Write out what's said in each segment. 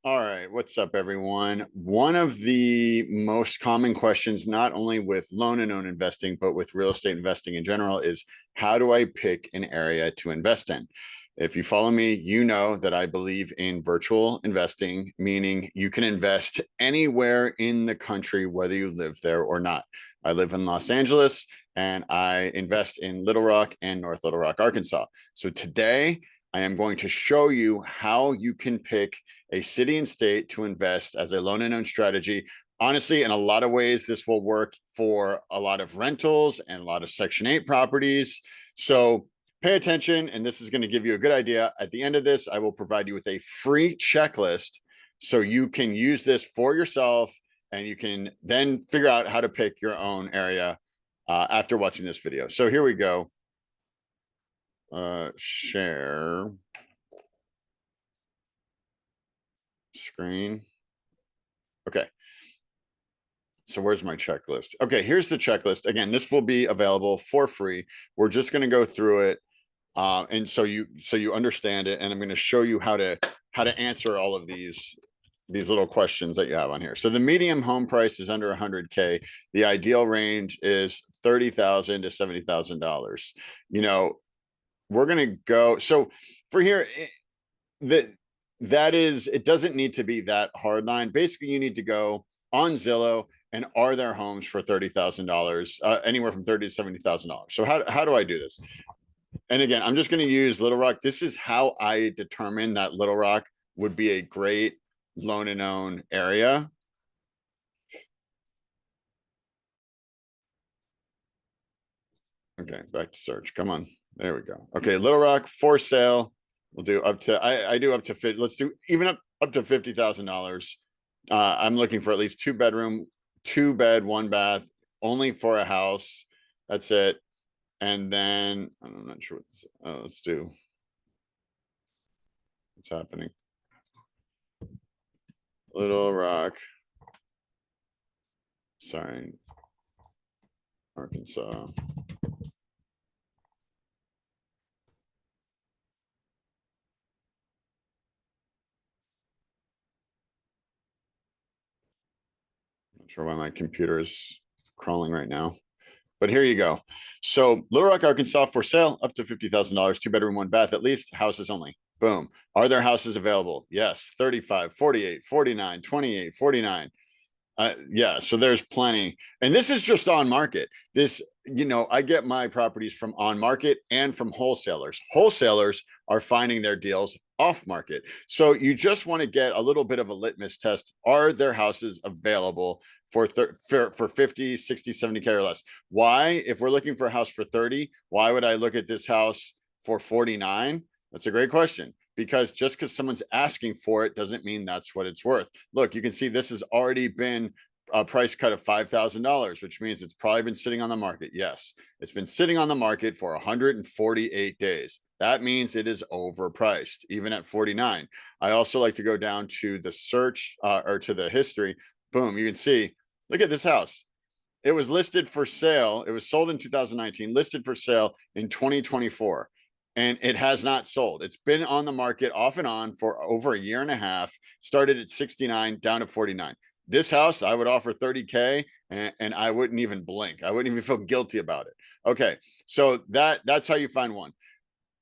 All right, what's up, everyone? One of the most common questions, not only with loan and own investing, but with real estate investing in general, is how do I pick an area to invest in? If you follow me, you know that I believe in virtual investing, meaning you can invest anywhere in the country, whether you live there or not. I live in Los Angeles and I invest in Little Rock and North Little Rock, Arkansas. So today I am going to show you how you can pick a city and state to invest as a loan and own strategy. Honestly, in a lot of ways, this will work for a lot of rentals and a lot of Section 8 properties. So pay attention, and this is going to give you a good idea. At the end of this, I will provide you with a free checklist so you can use this for yourself and you can then figure out how to pick your own area after watching this video. So here we go. Share screen. Okay. So where's my checklist? Okay, here's the checklist. Again, this will be available for free. We're just going to go through it, and so you understand it. And I'm going to show you how to answer all of these little questions that you have on here. So the medium home price is under 100K. The ideal range is $30,000 to $70,000. You know, we're going to go. So for here, that is, it doesn't need to be that hard line. Basically, you need to go on Zillow and are there homes for $30,000, anywhere from $30,000 to $70,000. So how do I do this? And again, I'm just going to use Little Rock. This is how I determine that Little Rock would be a great loan and own area. Okay, back to search. Come on. There we go. Okay, Little Rock for sale. We'll do up to I do up to 50. Let's do even up to $50,000. I'm looking for at least 2-bedroom, 2-bed, 1-bath, only for a house. That's it. And then I'm not sure what let's do. What's happening? Little Rock. Sorry. Arkansas. Not sure why my computer is crawling right now. But here you go. So Little Rock, Arkansas for sale, up to $50,000, 2-bedroom, 1-bath, at least, houses only. Boom. Are there houses available? Yes. 35, 48, 49, 28, 49. Yeah, so there's plenty. And this is just on market. This, I get my properties from on market and from wholesalers. Wholesalers are finding their deals off market. So you just want to get a little bit of a litmus test. Are there houses available for 50, 60, 70K or less? Why? If we're looking for a house for 30, why would I look at this house for 49? That's a great question, because just because someone's asking for it doesn't mean that's what it's worth. Look, you can see this has already been a price cut of $5,000, which means it's probably been sitting on the market. Yes, it's been sitting on the market for 148 days. That means it is overpriced, even at 49. I also like to go down to the search or to the history. Boom, you can see, look at this house. It was listed for sale. It was sold in 2019, listed for sale in 2024, and it has not sold. It's been on the market off and on for over a year and a half, started at 69, down to 49. This house, I would offer 30K and I wouldn't even blink. I wouldn't even feel guilty about it. Okay, so that's how you find one.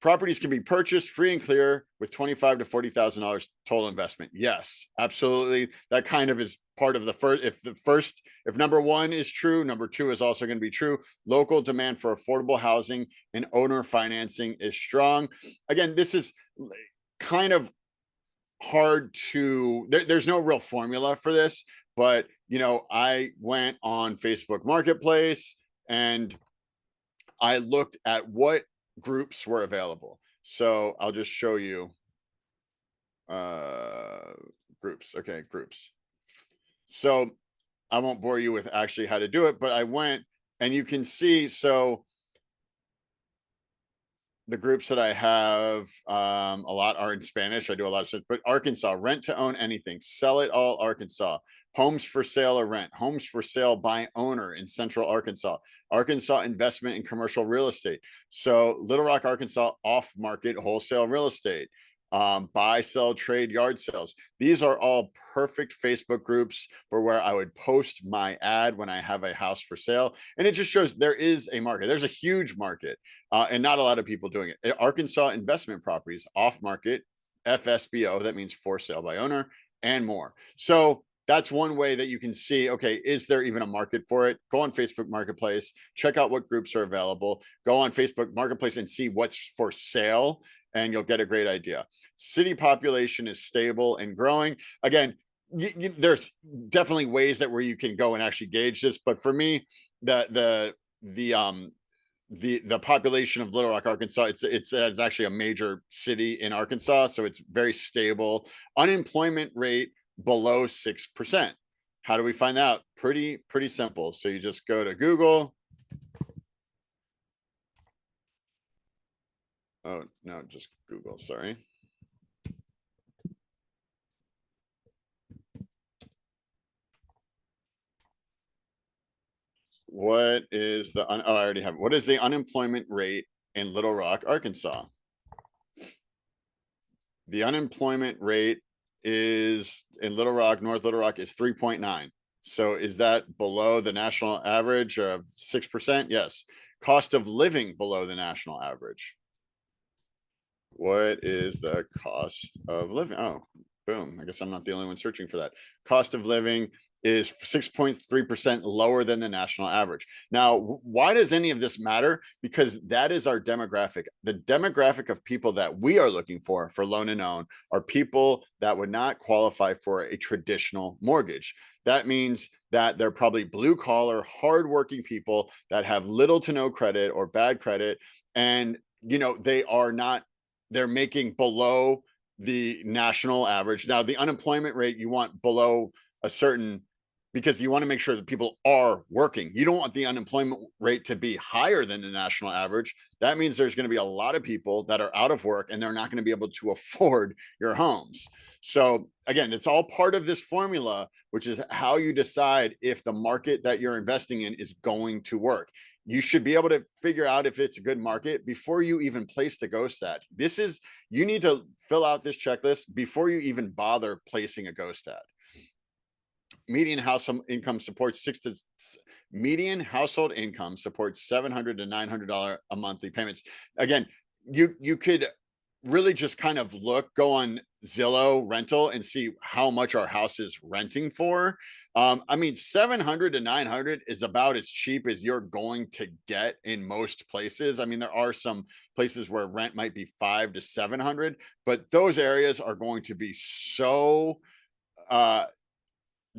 Properties can be purchased free and clear with $25,000 to $40,000 total investment. Yes, absolutely. That kind of is part of the first. If number one is true, number two is also going to be true. Local demand for affordable housing and owner financing is strong. Again, this is kind of hard to. There's no real formula for this, but I went on Facebook Marketplace and I looked at what groups were available. So I'll just show you groups. Okay, groups. So I won't bore you with actually how to do it, but I went and you can see, so the groups that I have, a lot are in Spanish. I do a lot of stuff, but Arkansas, rent to own anything, sell it all Arkansas, homes for sale or rent, homes for sale by owner in Central Arkansas, Arkansas investment in commercial real estate. So Little Rock, Arkansas, off market wholesale real estate. buy, sell, trade, yard sales. These are all perfect Facebook groups for where I would post my ad when I have a house for sale. And it just shows there is a market. There's a huge market and not a lot of people doing it. Arkansas investment properties, off market, FSBO, that means for sale by owner, and more. So that's one way that you can see, okay, is there even a market for it? Go on Facebook Marketplace, check out what groups are available, go on Facebook Marketplace and see what's for sale, and you'll get a great idea. City population is stable and growing. Again, there's definitely ways that where you can go and actually gauge this, but for me, the population of Little Rock, Arkansas, it's actually a major city in Arkansas, so it's very stable. Unemployment rate below 6%. How do we find out? Pretty simple. So you just go to Google. Oh, no, just Google, sorry. What is the, oh, I already have it. What is the unemployment rate in Little Rock, Arkansas? The unemployment rate is in Little Rock, North Little Rock is 3.9. So is that below the national average of 6%? Yes. Cost of living below the national average. What is the cost of living? Oh, boom. I guess I'm not the only one searching for that. Cost of living is 6.3% lower than the national average. Now, why does any of this matter? Because that is our demographic. The demographic of people that we are looking for loan and own are people that would not qualify for a traditional mortgage. That means that they're probably blue collar, hardworking people that have little to no credit or bad credit. And, they are not, they're making below the national average. Now, the unemployment rate you want below a certain, because you want to make sure that people are working. You don't want the unemployment rate to be higher than the national average. That means there's going to be a lot of people that are out of work and they're not going to be able to afford your homes. So again, it's all part of this formula, which is how you decide if the market that you're investing in is going to work. You should be able to figure out if it's a good market before you even place the ghost ad. You need to fill out this checklist before you even bother placing a ghost ad. Median household income supports median household income supports $700 to $900 a monthly payments. Again, you could really just kind of go on Zillow rental and see how much our house is renting for. I mean, 700 to 900 is about as cheap as you're going to get in most places. I mean, there are some places where rent might be 500 to 700, but those areas are going to be so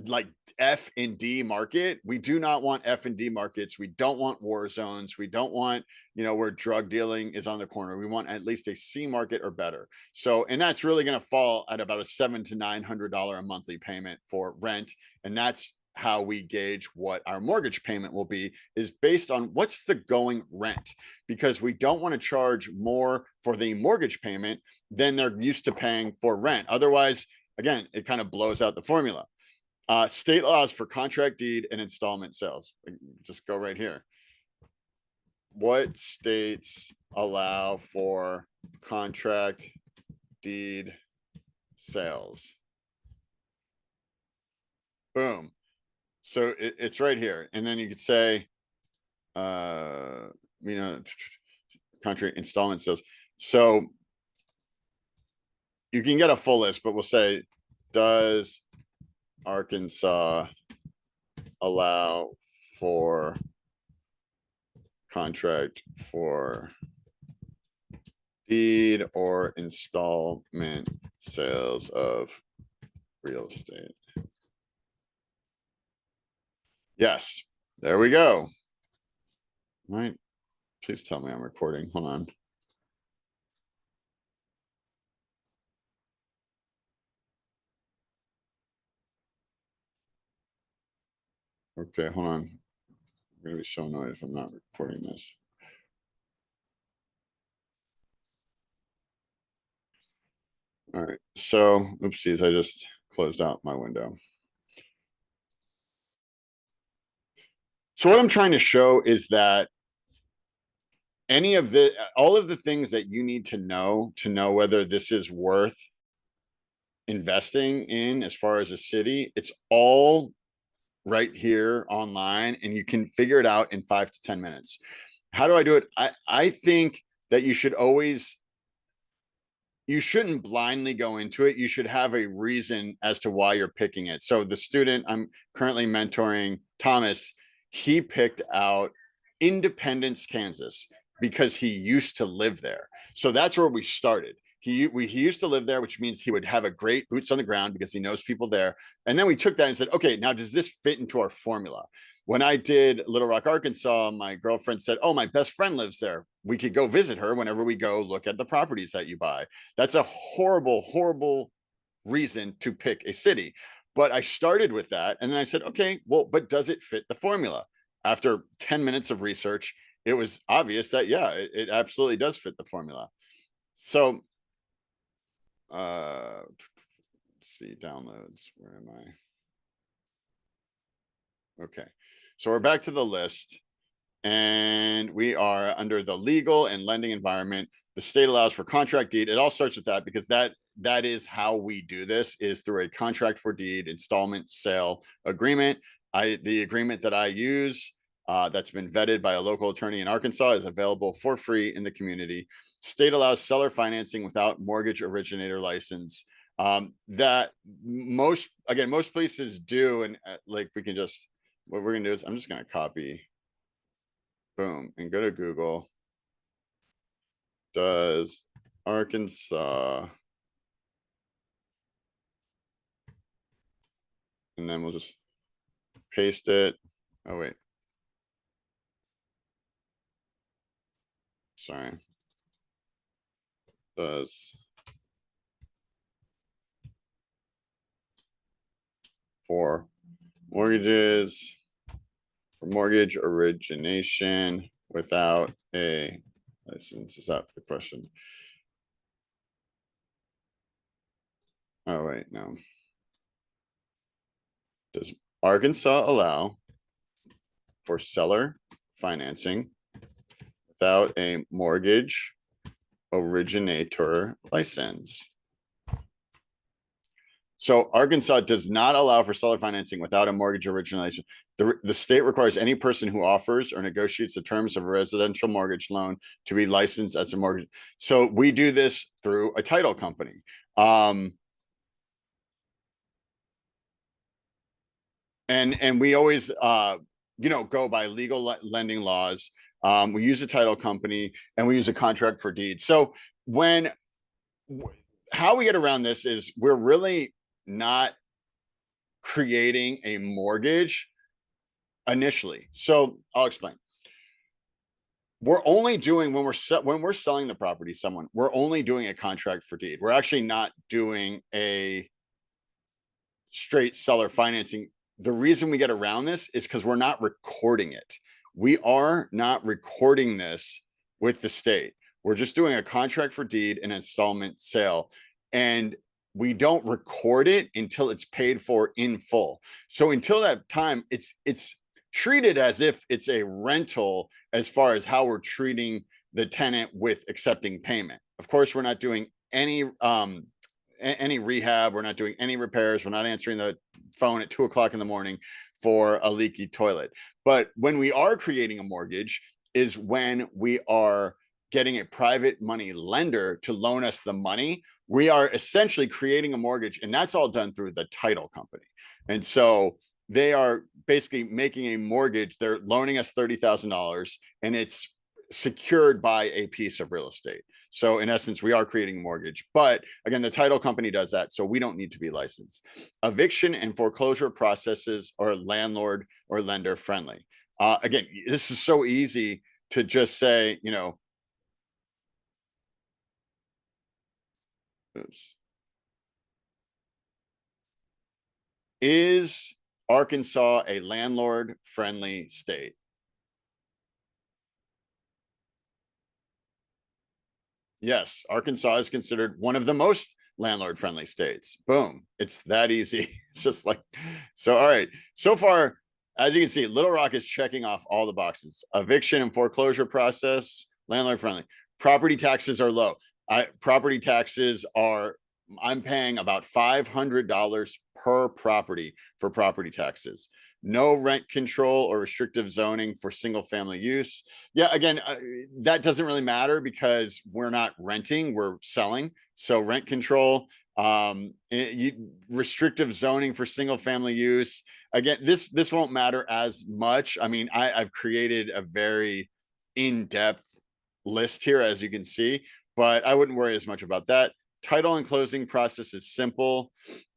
like F and D market. We do not want F and D markets. We don't want war zones. We don't want, where drug dealing is on the corner. We want at least a C market or better. So, and that's really going to fall at about a $700 to $900 a monthly payment for rent. And that's how we gauge what our mortgage payment will be, is based on what's the going rent, because we don't want to charge more for the mortgage payment than they're used to paying for rent. Otherwise, again, it kind of blows out the formula. State laws for contract deed and installment sales. Just go right here. What states allow for contract deed sales? Boom. So it's right here. And then you could say, contract installment sales. So you can get a full list, but we'll say, does Arkansas allow for contract for deed or installment sales of real estate? Yes, there we go. Right. Please tell me I'm recording. Hold on. Okay, hold on. I'm gonna be so annoyed if I'm not recording this. All right, so oopsies, I just closed out my window. So what I'm trying to show is that any of all of the things that you need to know whether this is worth investing in as far as a city, it's all right here online, and you can figure it out in 5 to 10 minutes. How do I do it? I think that you shouldn't blindly go into it. You should have a reason as to why you're picking it. So the student I'm currently mentoring, Thomas, he picked out Independence, Kansas, because he used to live there. So that's where we started. He used to live there, which means he would have a great boots on the ground because he knows people there. And then we took that and said, okay, now does this fit into our formula? When I did Little Rock, Arkansas, my girlfriend said, oh, my best friend lives there. We could go visit her whenever we go look at the properties that you buy. That's a horrible, horrible reason to pick a city. But I started with that. And then I said, okay, well, but does it fit the formula? After 10 minutes of research, it was obvious that, yeah, it absolutely does fit the formula. So, let's see, downloads, where am I? Okay, so we're back to the list, and we are under the legal and lending environment. The state allows for contract deed. It all starts with that because that is how we do this, is through a contract for deed installment sale agreement. The agreement that I use, that's been vetted by a local attorney in Arkansas, is available for free in the community. State allows seller financing without mortgage originator license. That most places do. And like, we can just, what we're gonna do is I'm just gonna copy, boom, and go to Google. Does Arkansas, and then we'll just paste it. Oh, wait. Sorry. Does for mortgages, for mortgage origination without a license, is that the question? Oh, wait, no. Does Arkansas allow for seller financing without a mortgage originator license? So Arkansas does not allow for seller financing without a mortgage origination. The state requires any person who offers or negotiates the terms of a residential mortgage loan to be licensed as a mortgage. So we do this through a title company. And we always, go by legal lending laws. We use a title company, and we use a contract for deeds. So how we get around this is we're really not creating a mortgage initially. So I'll explain. We're only doing, when we're selling the property to someone, we're only doing a contract for deed. We're actually not doing a straight seller financing. The reason we get around this is because we're not recording it. We are not recording this with the state. We're just doing a contract for deed and installment sale. And we don't record it until it's paid for in full. So until that time, it's treated as if it's a rental as far as how we're treating the tenant with accepting payment. Of course, we're not doing any rehab. We're not doing any repairs. We're not answering the phone at 2 o'clock in the morning for a leaky toilet. But when we are creating a mortgage is when we are getting a private money lender to loan us the money. We are essentially creating a mortgage, and that's all done through the title company. And so they are basically making a mortgage. They're loaning us $30,000, and it's secured by a piece of real estate. So in essence, we are creating a mortgage. But again, the title company does that, so we don't need to be licensed. Eviction and foreclosure processes are landlord or lender friendly. Again, this is so easy to just say, oops. Is Arkansas a landlord friendly state? Yes, Arkansas is considered one of the most landlord friendly states. Boom. It's that easy. It's just like, so, all right. So far, as you can see, Little Rock is checking off all the boxes. Eviction and foreclosure process landlord friendly. Property taxes are low. Property taxes are, I'm paying about $500 per property for property taxes. No rent control or restrictive zoning for single family use. Yeah, again, that doesn't really matter because we're not renting, we're selling. So rent control, restrictive zoning for single family use. Again, this won't matter as much. I mean, I've created a very in-depth list here, as you can see, but I wouldn't worry as much about that. Title and closing process is simple.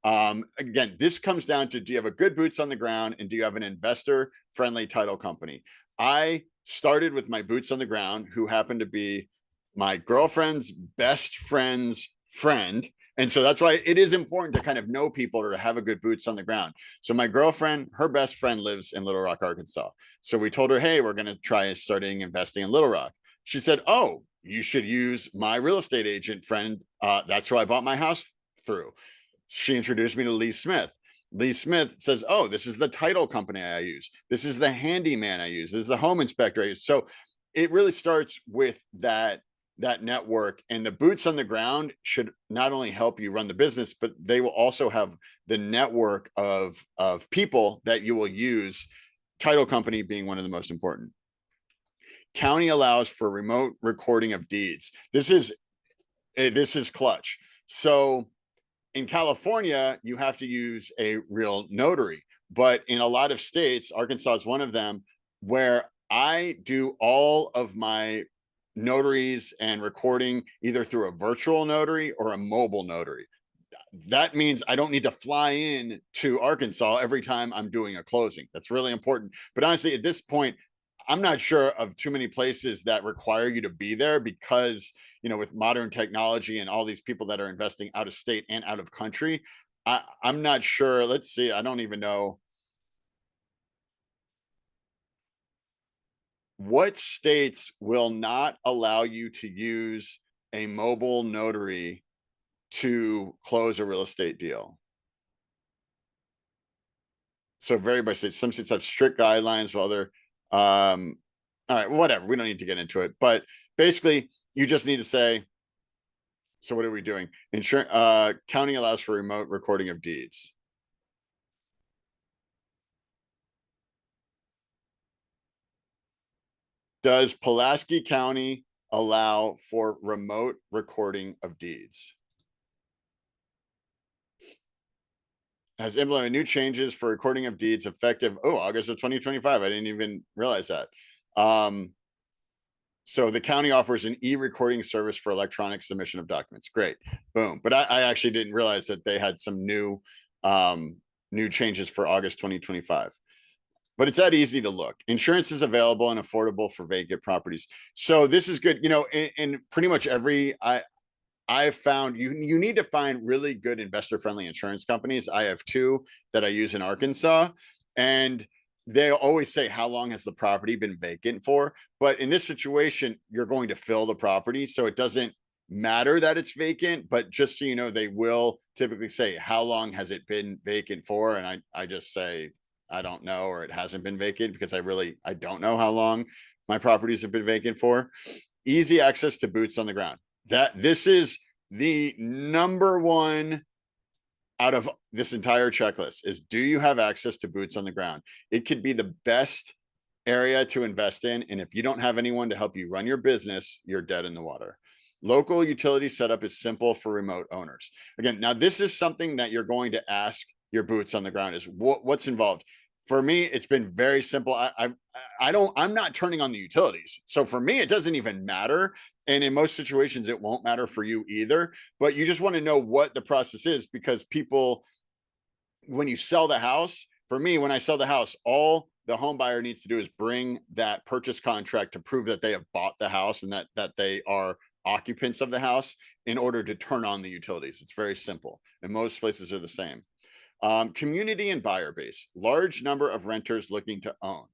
Again, this comes down to, do you have a good boots on the ground and do you have an investor friendly title company? I started with my boots on the ground, who happened to be my girlfriend's best friend's friend. And so that's why it is important to kind of know people or to have a good boots on the ground. So my girlfriend, her best friend lives in Little Rock, Arkansas. So we told her, hey, we're going to try starting investing in Little Rock. She said, oh, you should use my real estate agent friend. That's who I bought my house through. She introduced me to Lee Smith. Lee Smith says, oh, this is the title company I use. This is the handyman I use. This is the home inspector I use. So it really starts with that network, and the boots on the ground should not only help you run the business, but they will also have the network of people that you will use, title company being one of the most important. County allows for remote recording of deeds. This is clutch. So in California, you have to use a real notary, but in a lot of states, Arkansas is one of them, where I do all of my notaries and recording either through a virtual notary or a mobile notary. That means I don't need to fly in to Arkansas every time I'm doing a closing. That's really important. But honestly, at this point, I'm not sure of too many places that require you to be there, because, you know, with modern technology and all these people that are investing out of state and out of country, I'm not sure. Let's see. I don't even know what states will not allow you to use a mobile notary to close a real estate deal. So vary by state. Some states have strict guidelines, while other, all right, whatever. We don't need to get into it, but basically, you just need to say, so what are we doing? County allows for remote recording of deeds. Does Pulaski County allow for remote recording of deeds? Has implemented new changes for recording of deeds effective, August of 2025. I didn't even realize that. So the county offers an e-recording service for electronic submission of documents. Great, boom. But I actually didn't realize that they had some new changes for August 2025. But it's that easy to look. Insurance is available and affordable for vacant properties. So this is good. You know, in pretty much every, I've found you need to find really good investor friendly insurance companies. I have two that I use in Arkansas, and they always say, how long has the property been vacant for? But in this situation, you're going to fill the property, so it doesn't matter that it's vacant. But just so you know, they will typically say, how long has it been vacant for? And I just say, I don't know, or it hasn't been vacant, because I don't know how long my properties have been vacant for. Easy access to boots on the ground. This is the number one out of this entire checklist, is, do you have access to boots on the ground? It could be the best area to invest in. And if you don't have anyone to help you run your business, you're dead in the water. Local utility setup is simple for remote owners. Again, now this is something that you're going to ask your boots on the ground, is what's involved. For me, it's been very simple. I'm not turning on the utilities. So for me, it doesn't even matter. And in most situations, it won't matter for you either. But you just want to know what the process is, because people, when you sell the house, for me, when I sell the house, all the home buyer needs to do is bring that purchase contract to prove that they have bought the house and that they are occupants of the house, in order to turn on the utilities. It's very simple. And most places are the same. Community and buyer base, large number of renters looking to own.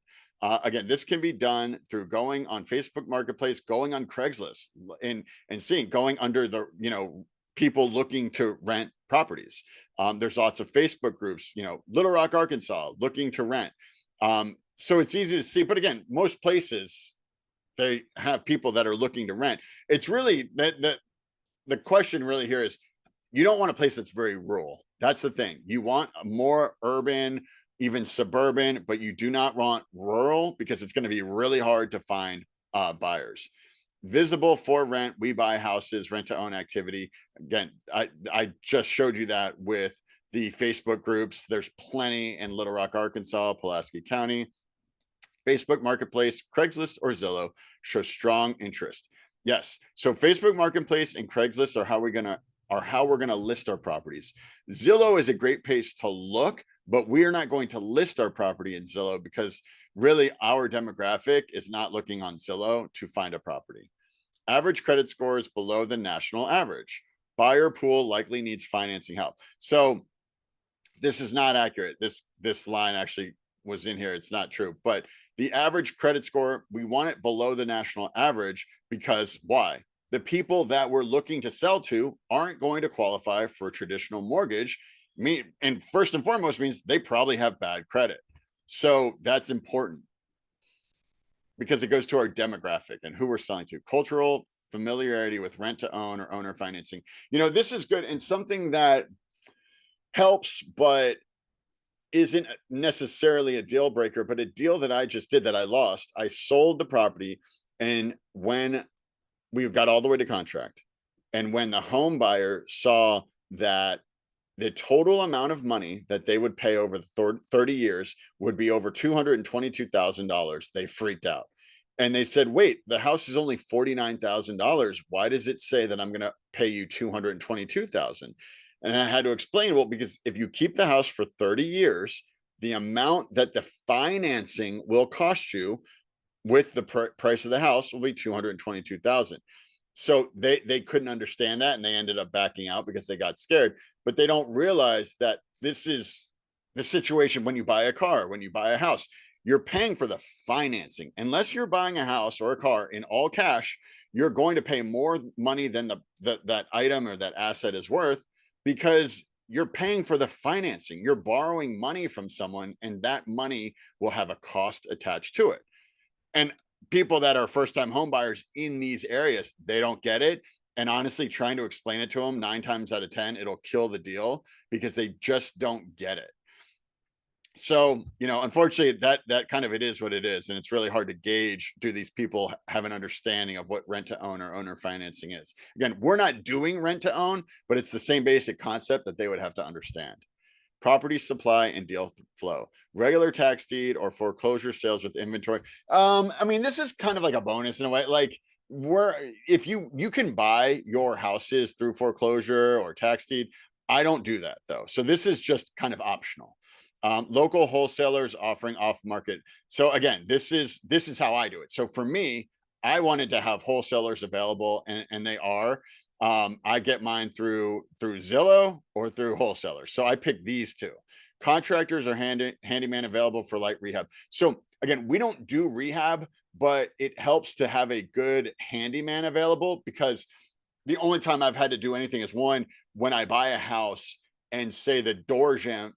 Again, this can be done through going on Facebook Marketplace, going on Craigslist, and seeing, going under the, people looking to rent properties. There's lots of Facebook groups, Little Rock, Arkansas, looking to rent. So it's easy to see. But again, most places, they have people that are looking to rent. It's really the question really here is, you don't want a place that's very rural. That's the thing. You want a more urban, even suburban, but you do not want rural, because it's going to be really hard to find buyers. Visible for rent, we buy houses, rent to own activity. Again, I just showed you that with the Facebook groups. There's plenty in Little Rock, Arkansas, Pulaski County. Facebook Marketplace, Craigslist, or Zillow show strong interest. Yes. So Facebook Marketplace and Craigslist are how we're gonna list our properties. Zillow is a great place to look, but we are not going to list our property in Zillow because really our demographic is not looking on Zillow to find a property. Average credit score is below the national average. Buyer pool likely needs financing help. So this is not accurate. This line actually was in here. It's not true, but the average credit score, we want it below the national average because why? The people that we're looking to sell to aren't going to qualify for a traditional mortgage. And first and foremost means they probably have bad credit. So that's important because it goes to our demographic and who we're selling to. Cultural familiarity with rent to own or owner financing. This is good and something that helps, but isn't necessarily a deal breaker, but a deal that I just did that I lost. I sold the property, and when we got all the way to contract, and when the home buyer saw that the total amount of money that they would pay over the 30 years would be over $222,000, they freaked out. And they said, wait, the house is only $49,000. Why does it say that I'm going to pay you $222,000? And I had to explain, well, because if you keep the house for 30 years, the amount that the financing will cost you with the price of the house will be $222,000. So they couldn't understand that, and they ended up backing out because they got scared. But they don't realize that this is the situation when you buy a car, when you buy a house, you're paying for the financing. Unless you're buying a house or a car in all cash, you're going to pay more money than that item or that asset is worth, because you're paying for the financing. You're borrowing money from someone, and that money will have a cost attached to it. And people that are first-time home buyers in these areas, they don't get it. And honestly, trying to explain it to them 9 times out of 10, it'll kill the deal because they just don't get it. So, unfortunately, that kind of, it is what it is. And it's really hard to gauge, do these people have an understanding of what rent to own or owner financing is? Again, we're not doing rent to own, but it's the same basic concept that they would have to understand. Property supply and deal flow, regular tax deed or foreclosure sales with inventory. This is kind of like a bonus in a way. Like, if you can buy your houses through foreclosure or tax deed. I don't do that though. So this is just kind of optional. Local wholesalers offering off market. So again, this is how I do it. So for me, I wanted to have wholesalers available, and they are. I get mine through Zillow or through wholesalers. So I pick these two. Contractors are handyman available for light rehab. So again, we don't do rehab, but it helps to have a good handyman available, because the only time I've had to do anything is one, when I buy a house and say the door jam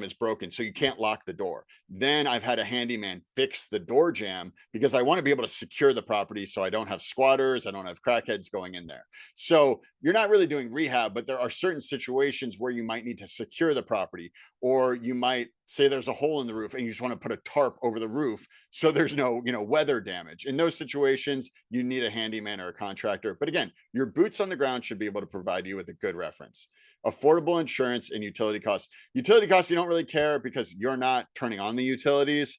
is broken, so you can't lock the door. Then I've had a handyman fix the door jam because I want to be able to secure the property so I don't have squatters, I don't have crackheads going in there. So you're not really doing rehab, but there are certain situations where you might need to secure the property, or you might say there's a hole in the roof and you just want to put a tarp over the roof so there's no, weather damage. In those situations, you need a handyman or a contractor. But again, your boots on the ground should be able to provide you with a good reference. Affordable insurance and utility costs. Utility costs, you don't really care because you're not turning on the utilities.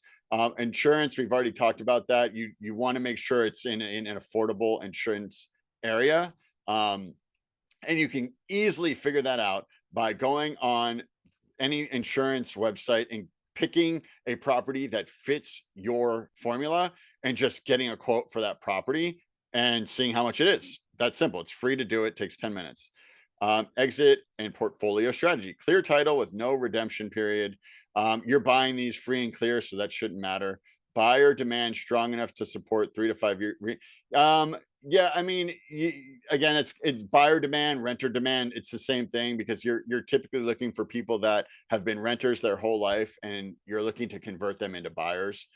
Insurance, we've already talked about that. You want to make sure it's in an affordable insurance area. And you can easily figure that out by going on any insurance website and picking a property that fits your formula and just getting a quote for that property and seeing how much it is. That's simple. It's free to do. It takes 10 minutes. Exit and portfolio strategy. Clear title with no redemption period. You're buying these free and clear, so that shouldn't matter. Buyer demand strong enough to support 3 to 5 year. Yeah, again, it's buyer demand, renter demand. It's the same thing, because you're typically looking for people that have been renters their whole life, and you're looking to convert them into buyers.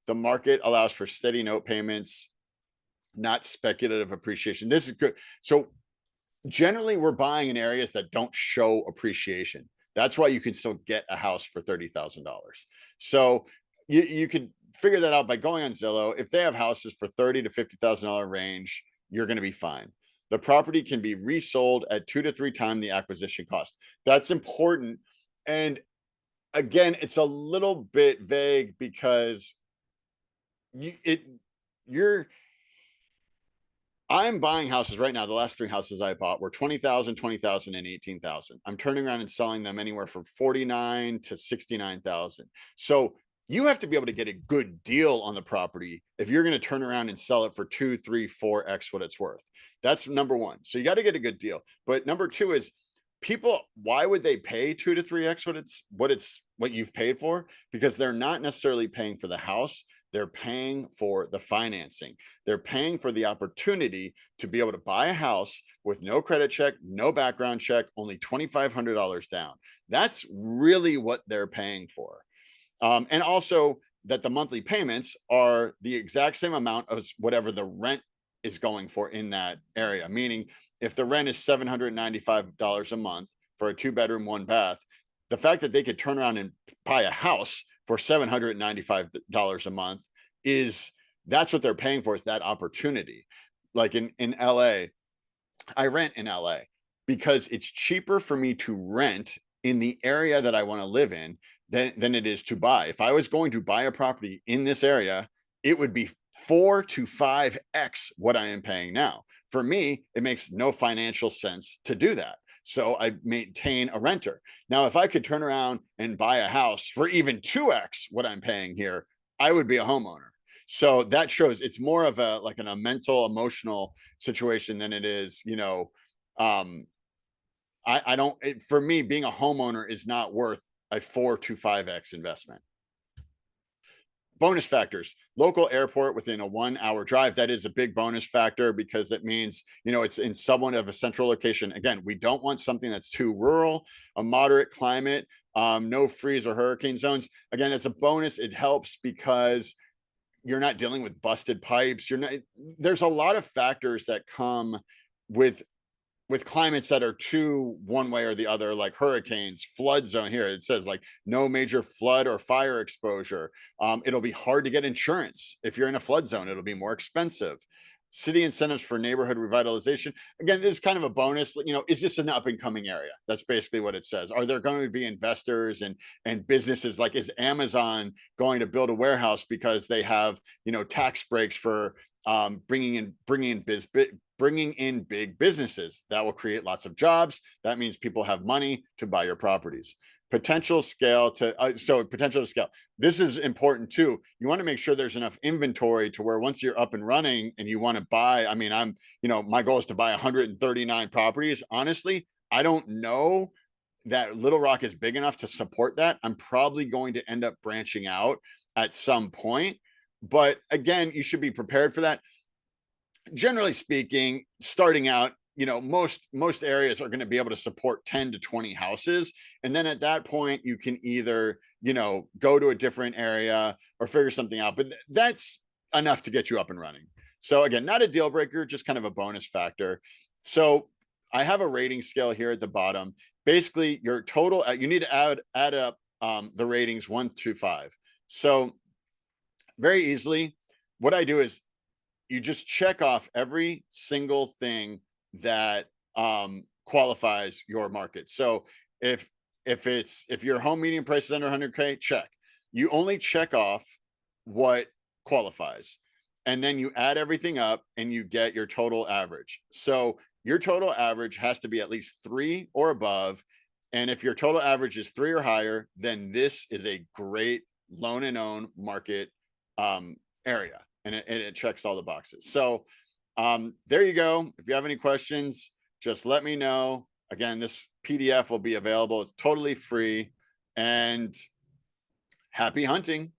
The market allows for steady note payments. not speculative appreciation. This is good. So generally we're buying in areas that don't show appreciation. That's why you can still get a house for $30,000. So you could figure that out by going on Zillow. If they have houses for $30,000 to $50,000 range, you're going to be fine. The property can be resold at 2 to 3 times the acquisition cost. That's important. And again, it's a little bit vague because you it you're I'm buying houses right now. The last 3 houses I bought were 20,000, 20,000, and 18,000. I'm turning around and selling them anywhere from 49 to 69,000. So you have to be able to get a good deal on the property if you're going to turn around and sell it for 2, 3, 4x what it's worth. That's number one. So you got to get a good deal. But number two is people, why would they pay 2 to 3x what you've paid for? Because they're not necessarily paying for the house. They're paying for the financing. They're paying for the opportunity to be able to buy a house with no credit check, no background check, only $2,500 down. That's really what they're paying for. And also that the monthly payments are the exact same amount as whatever the rent is going for in that area. Meaning, if the rent is $795 a month for a 2-bedroom, 1-bath, the fact that they could turn around and buy a house for $795 a month that's what they're paying for, is that opportunity. Like in LA, I rent in LA because it's cheaper for me to rent in the area that I want to live in than it is to buy. If I was going to buy a property in this area, it would be 4 to 5x what I am paying now. For me, it makes no financial sense to do that. So I maintain a renter. Now, if I could turn around and buy a house for even 2x what I'm paying here, I would be a homeowner. So that shows it's more of a mental, emotional situation than it is, I don't, for me, being a homeowner is not worth a 4 to 5x investment. Bonus factors: local airport within a 1-hour drive. That is a big bonus factor because it means, it's in somewhat of a central location. Again, we don't want something that's too rural. A moderate climate, no freeze or hurricane zones. Again, that's a bonus. It helps because you're not dealing with busted pipes. There's a lot of factors that come with climates that are too one way or the other, like hurricanes, flood zone. Here it says like no major flood or fire exposure. It'll be hard to get insurance if you're in a flood zone. It'll be more expensive. City incentives for neighborhood revitalization. Again, this is kind of a bonus. Is this an up and coming area? That's basically what it says. Are there going to be investors and businesses? Like, is Amazon going to build a warehouse because they have tax breaks for bringing in big businesses? That will create lots of jobs. That means people have money to buy your properties. Potential to scale. This is important too. You want to make sure there's enough inventory to where once you're up and running and you want to buy, my goal is to buy 139 properties. Honestly, I don't know that Little Rock is big enough to support that. I'm probably going to end up branching out at some point. But again, you should be prepared for that. Generally speaking, starting out, most areas are going to be able to support 10 to 20 houses. And then at that point, you can either, go to a different area or figure something out. But that's enough to get you up and running. So again, not a deal breaker, just kind of a bonus factor. So I have a rating scale here at the bottom. Basically, your total, you need to add up the ratings 1 to 5. So very easily, what I do is you just check off every single thing that qualifies your market. So if your home median price is under 100K, check. You only check off what qualifies, and then you add everything up and you get your total average. So your total average has to be at least 3 or above. And if your total average is 3 or higher, then this is a great loan and own market area. And it checks all the boxes. So there you go. If you have any questions, just let me know. Again, this PDF will be available. It's totally free, and happy hunting.